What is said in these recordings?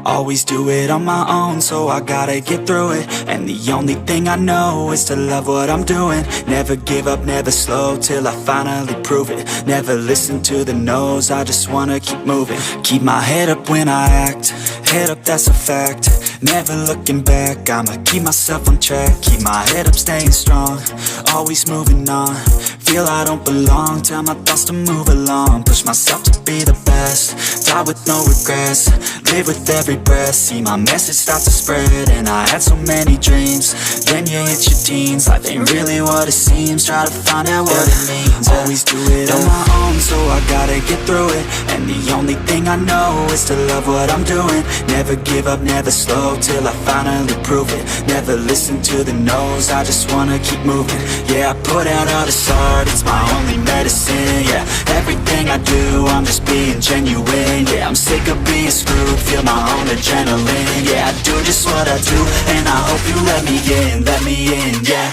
Always do it on my own, so I gotta get through it. And the only thing I know is to love what I'm doing. Never give up, never slow, till I finally prove it. Never listen to the no's, I just wanna keep moving. Keep my head up when I act, head up, that's a fact. Never looking back, I'ma keep myself on track. Keep my head up, staying strong, always moving on. Feel I don't belong, tell my thoughts to move along. Push myself to be the best, die with no regrets. Live with every breath, see my message start to spread. And I had so many dreams, then you hit your teens. Life ain't really what it seems, try to find out what it means. Always do it on my own, so I gotta get through it. And the only thing I know is to love what I'm doing. Never give up, never slow, till I finally prove it. Never listen to the no's, I just wanna keep moving. Yeah, I put out all this art, it's my only medicine. Yeah, everything I do, I'm just being genuine. Yeah, I'm sick of being screwed, feel my own adrenaline. Yeah, I do just what I do, and I hope you let me in, yeah.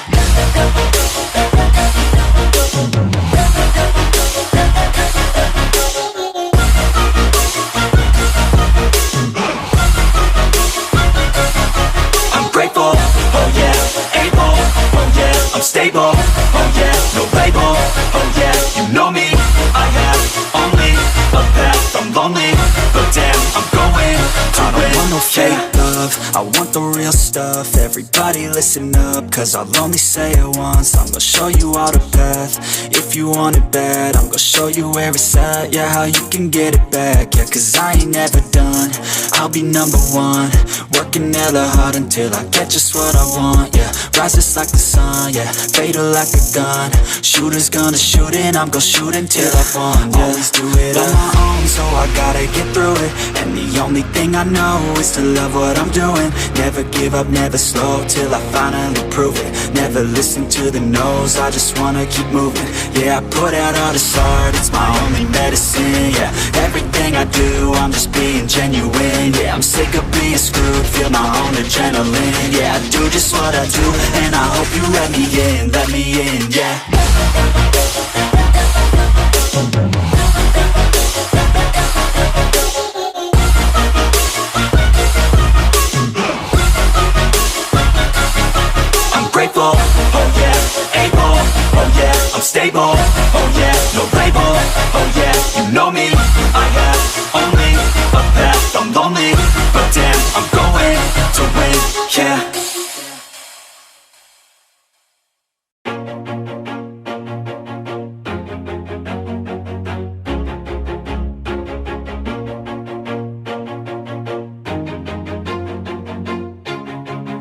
I'm grateful, oh yeah, able, oh yeah, I'm stable, oh yeah, no label, oh yeah, you know me, I have only a path, I'm lonely, but damn, I'm going to win. I don't want no fake love, I want the real stuff. Everybody listen up, cause I'll only say it once. I'm gonna show you all the path, if you want it bad. I'm gonna show you where it's at, yeah, how you can get it back. Yeah, cause I ain't never done, I'll be number one. Working hella hard until I get just what I want, yeah. Rises like the sun, yeah, fatal like a gun. Shooter's gonna shoot and I'm gonna shoot until I won, yeah. Always do it on my own, so I gotta get through it. And the only thing I know is to love what I'm doing. Never give up, never slow, till I finally prove it. Never listen to the no's, I just wanna keep moving. Yeah, I put out all this art, it's my only medicine. Yeah, everything I do, I'm just being genuine. Yeah, I'm sick of being screwed, feel my own adrenaline. Yeah, I do just what I do, and I hope you let me in, yeah. Grateful, oh yeah, able, oh yeah, I'm stable, oh yeah, no label, oh yeah, you know me, I have only a path, I'm lonely, but damn, I'm going to win, yeah.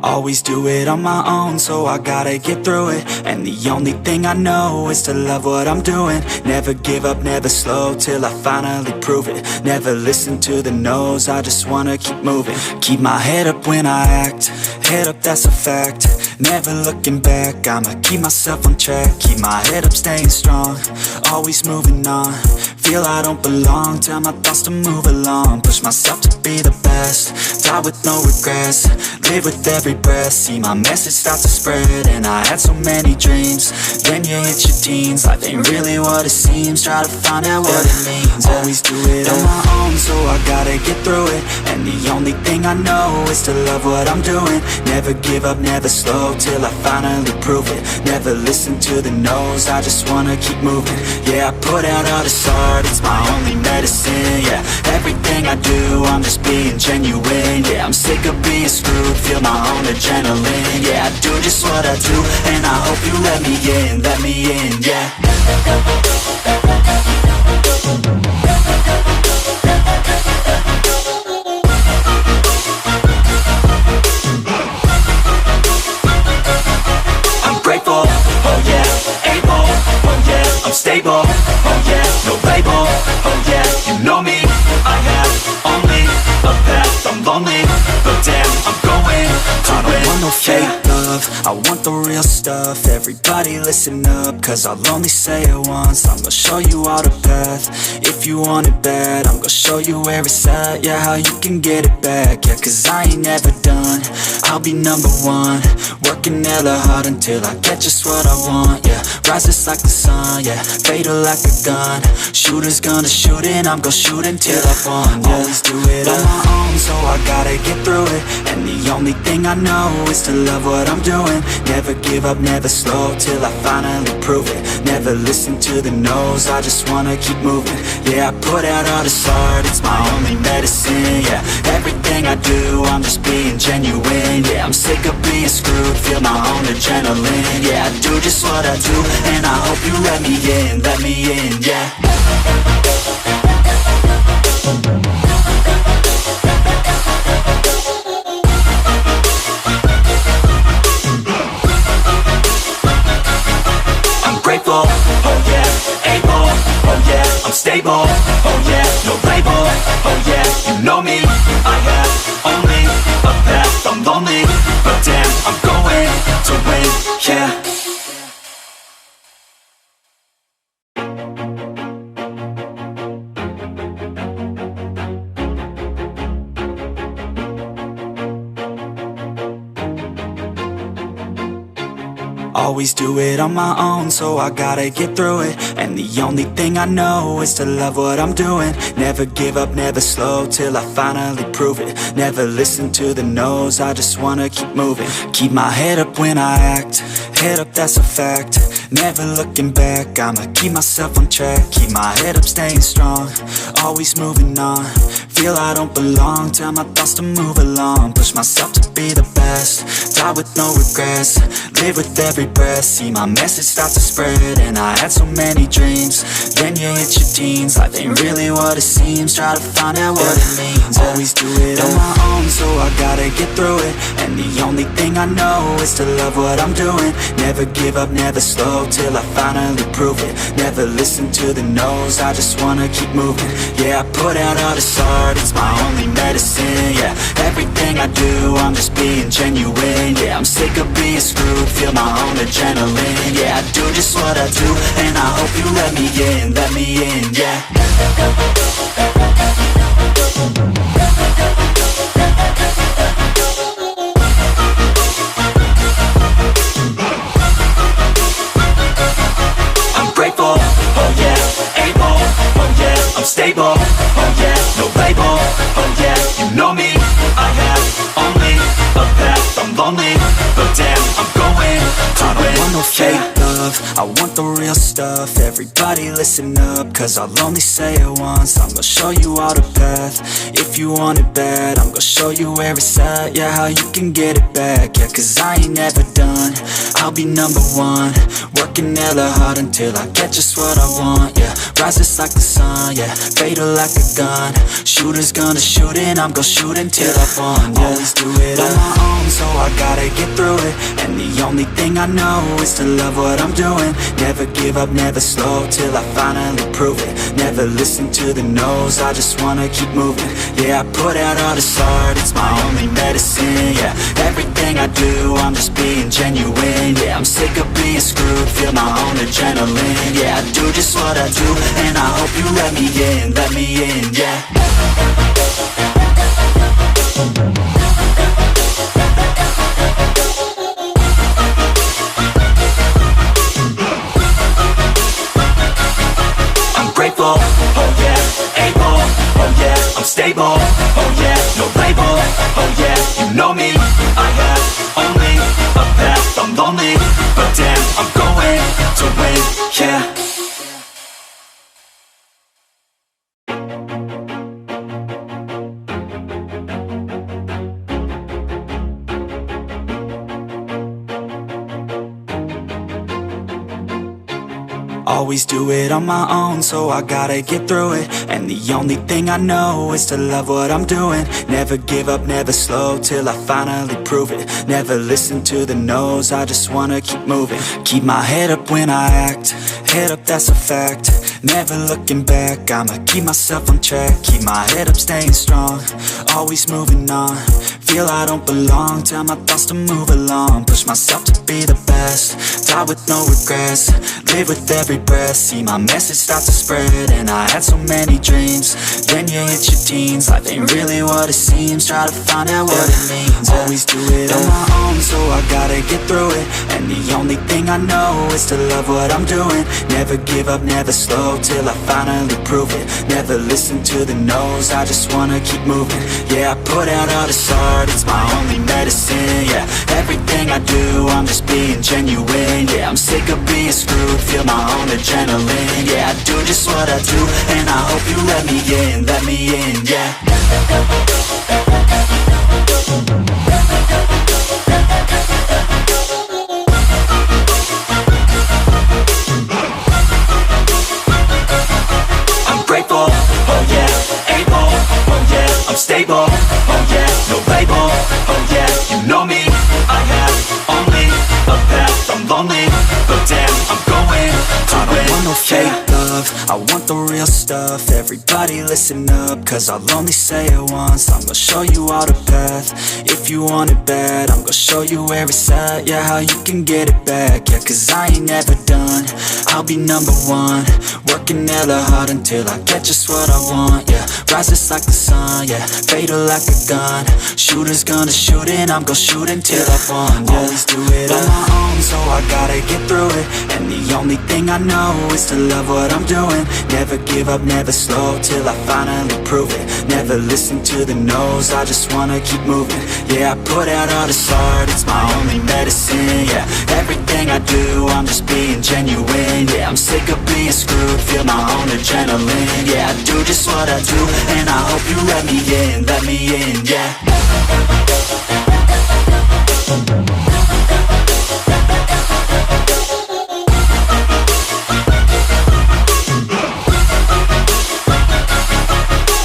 Always do it on my own, so I gotta get through it. And the only thing I know is to love what I'm doing. Never give up, never slow, till I finally prove it. Never listen to the no's, I just wanna keep moving. Keep my head up when I act, head up, that's a fact. Never looking back, I'ma keep myself on track. Keep my head up, staying strong, always moving on. Feel I don't belong, tell my thoughts to move along. Push myself to be the best, die with no regrets. Live with every breath, see my message start to spread. And I had so many dreams, then you hit your teens. Life ain't really what it seems, try to find out what it means. Always do it on my own, so I gotta get through it. And the only thing I know is to love what I'm doing. Never give up, never slow, till I finally prove it. Never listen to the no's, I just wanna keep moving. Yeah, I put out all this art, it's my only medicine. Yeah, everything I do, I'm just being genuine. Yeah, I'm sick of being screwed, feel my own adrenaline. Yeah, I do just what I do, and I hope you let me in, yeah. I'm grateful, oh yeah, able, oh yeah, I'm stable, oh yeah, no label, oh yeah, you know me, I have only a path, I'm lonely, but damn, I'm going to win. I don't want no fake love, I want the real stuff. Everybody listen up, cause I'll only say it once. I'm gonna show you all the path, if you want it bad. I'm gonna show you where it's at, yeah, how you can get it back. Yeah, cause I ain't never done, I'll be number one. Work working hella hard until I get just what I want, yeah. Rises like the sun, yeah, fatal like a gun. Shooters gonna shoot and I'm gonna shoot until I won, yeah. Always do it on my own, so I gotta get through it. And the only thing I know is to love what I'm doing. Never give up, never slow, till I finally prove it. Never listen to the no's, I just wanna keep moving. Yeah, I put out all this art, it's my only medicine, yeah. Everything I do, I'm just being genuine, yeah. I'm sick of being screwed, feel my own adrenaline, yeah. I do just what I do, and I hope you let me in, yeah. Grateful, oh yeah, able, oh yeah, I'm stable, oh yeah, no label, oh yeah, you know me, I have only a path, I'm lonely, but damn, I'm going to win, yeah. Always do it on my own, so I gotta get through it. And the only thing I know is to love what I'm doing. Never give up, never slow, till I finally prove it. Never listen to the no's, I just wanna keep moving. Keep my head up when I act, head up, that's a fact. Never looking back, I'ma keep myself on track. Keep my head up, staying strong, always moving on. Feel I don't belong, tell my thoughts to move along. Push myself to be the best, die with no regrets. Live with every breath, see my message start to spread. And I had so many dreams, then you hit your teens. Life ain't really what it seems, try to find out what it means. Always do it on my own, so I gotta get through it. And the only thing I know is to love what I'm doing. Never give up, never slow, till I finally prove it. Never listen to the no's, I just wanna keep moving. Yeah, I put out all this art, it's my only medicine, yeah. Everything I do, I'm just being genuine, yeah. I'm sick of being screwed, feel my own adrenaline, yeah. I do just what I do, and I hope you let me in, yeah. I'm grateful, oh yeah, able, oh yeah, I'm stable, oh yeah, no label, oh yeah, you know me, I have only a path, I'm lonely, but damn, I'm going to win. I don't want no fake love, I want the real stuff. Everybody listen up, cause I'll only say it once. I'm gonna show you all the path, if you want it bad. I'm gonna show you where it's at, yeah, how you can get it back. Yeah, cause I ain't never done, I'll be number one. Working hella hard until I get just what I want, yeah. Rises like the sun, yeah, fatal like a gun. Shooters gonna shoot and I'm gonna shoot until I won, yeah. Always do it on my own, so I gotta get through it. And the only thing I know is to love what I'm doing. Never give up, never slow, till I finally prove it. Never listen to the no's, I just wanna keep moving. Yeah, I put out all this art, it's my only medicine, yeah. Everything I do, I'm just being genuine, yeah. I'm sick of being screwed, feel my own adrenaline, yeah. I do just what I do, and I hope you let me in, yeah. I'm grateful, oh yeah, able, oh yeah, I'm stable, oh yeah, no label, oh yeah, you know me, I have only a path, I'm lonely, but damn, I'm going to win, yeah. Always do it on my own, so I gotta get through it. And the only thing I know is to love what I'm doing. Never give up, never slow, till I finally prove it. Never listen to the no's, I just wanna keep moving. Keep my head up when I act, head up, that's a fact. Never looking back, I'ma keep myself on track. Keep my head up, staying strong, always moving on. Feel I don't belong, tell my thoughts to move along. Push myself to be the best, die with no regrets. Live with every breath, see my message start to spread. And I had so many dreams, then you hit your teens. Life ain't really what it seems, try to find out what it means. Always do it on my own, so I gotta get through it. And the only thing I know is to love what I'm doing. Never give up, never slow, till I finally prove it. Never listen to the no's, I just wanna keep moving. Yeah, I put out all this art, it's my only medicine. Yeah, everything I do, I'm just being genuine. Yeah, I'm sick of being screwed, feel my own adrenaline. Yeah, I do just what I do, and I hope you let me in, yeah. I'm grateful, oh yeah, able, oh yeah, I'm stable, oh yeah, no label, oh yeah, you know me, I have only a path, I'm lonely, but damn, I'm going to win. I don't want no fake love, I want the real stuff. Everybody listen up, cause I'll only say it once. I'm gonna show you all the path, if you want it bad. I'm gonna show you where it's at, yeah, how you can get it back. Yeah, cause I ain't never done, I'll be number one. Working hella hard until I get just what I want, yeah. Rises like the sun, yeah, fatal like a gun. Shooters gonna shoot and I'm gonna shoot until I won, yeah. Always do it on my own, so I gotta get through it. And the only thing I know is to love what I'm doing. Never give up, never slow, till I finally prove it. Never listen to the no's, I just wanna keep moving. Yeah, I put out all this art, it's my only medicine. Yeah, everything I do, I'm just being genuine. Yeah, I'm sick of being screwed, feel my own adrenaline. Yeah, I do just what I do, and I hope you let me in, yeah.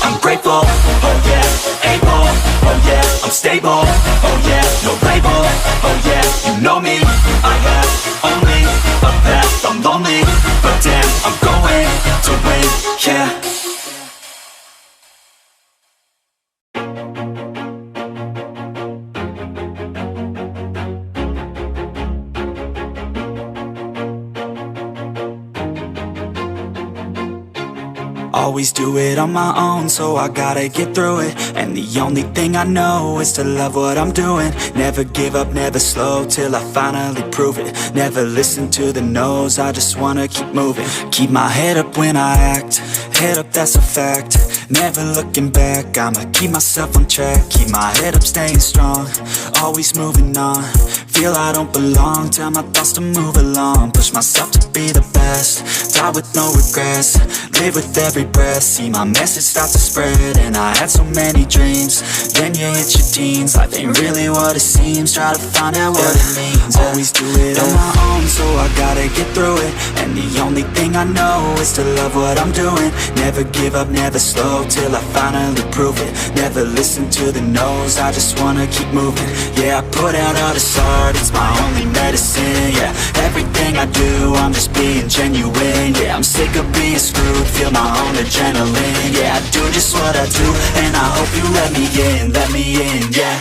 I'm grateful, oh yeah, able, oh yeah, I'm stable, oh yeah, no label, oh yeah, you know me, I have only a path, I'm lonely, but damn, I'm going to win, yeah. Always do it on my own, so I gotta get through it. And the only thing I know is to love what I'm doing. Never give up, never slow, till I finally prove it. Never listen to the no's, I just wanna keep moving. Keep my head up when I act, head up, that's a fact. Never looking back, I'ma keep myself on track. Keep my head up, staying strong, always moving on. Feel I don't belong, tell my thoughts to move along. Push myself to be the best, die with no regrets. Live with every breath, see my message start to spread. And I had so many dreams, then you hit your teens. Life ain't really what it seems, try to find out what it means. Always do it on my own, so I gotta get through it. And the only thing I know is to love what I'm doing. Never give up, never slow, till I finally prove it. Never listen to the no's, I just wanna keep moving. Yeah, I put out all this art, it's my only medicine. Yeah, everything I do, I'm just being genuine. Yeah, I'm sick of being screwed, feel my own adrenaline. Yeah, I do just what I do, and I hope you let me in, yeah.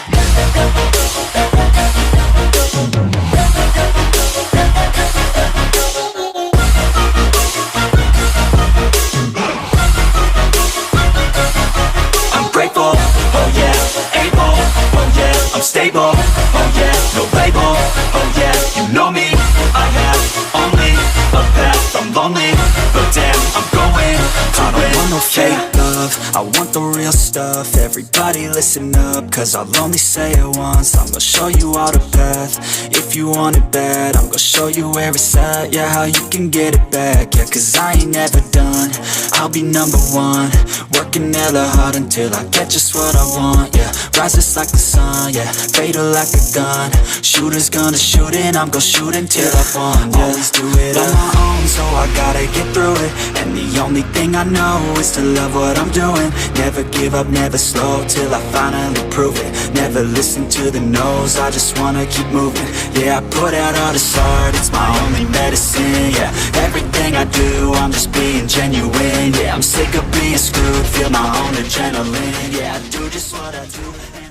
I'm grateful, oh yeah, able, oh yeah, I'm stable, oh yeah, no label, oh yeah, you know me, I have only a path, I'm lonely, but damn, I'm going to win. I don't want no fake love, I want the real stuff. Everybody listen up, cause I'll only say it once. I'm gonna show you all the path, if you want it bad. I'm gonna show you where it's at, yeah, how you can get it back. Yeah, cause I ain't never done, I'll be number one. Working hella hard until I get just what I want, yeah. Rises like the sun, yeah, fatal like a gun. Shooters gonna shoot and I'm gonna shoot until I won, yeah. Always do it on my own, so I gotta get through it. And the only thing I know is to love what I'm doing. Never give up, never slow, till I finally prove it. Never listen to the no's, I just wanna keep moving. Yeah, I put out all this art, it's my only medicine. Yeah, everything I do, I'm just being genuine. Yeah, I'm sick of being screwed, feel my own adrenaline. Yeah, I do just what I do.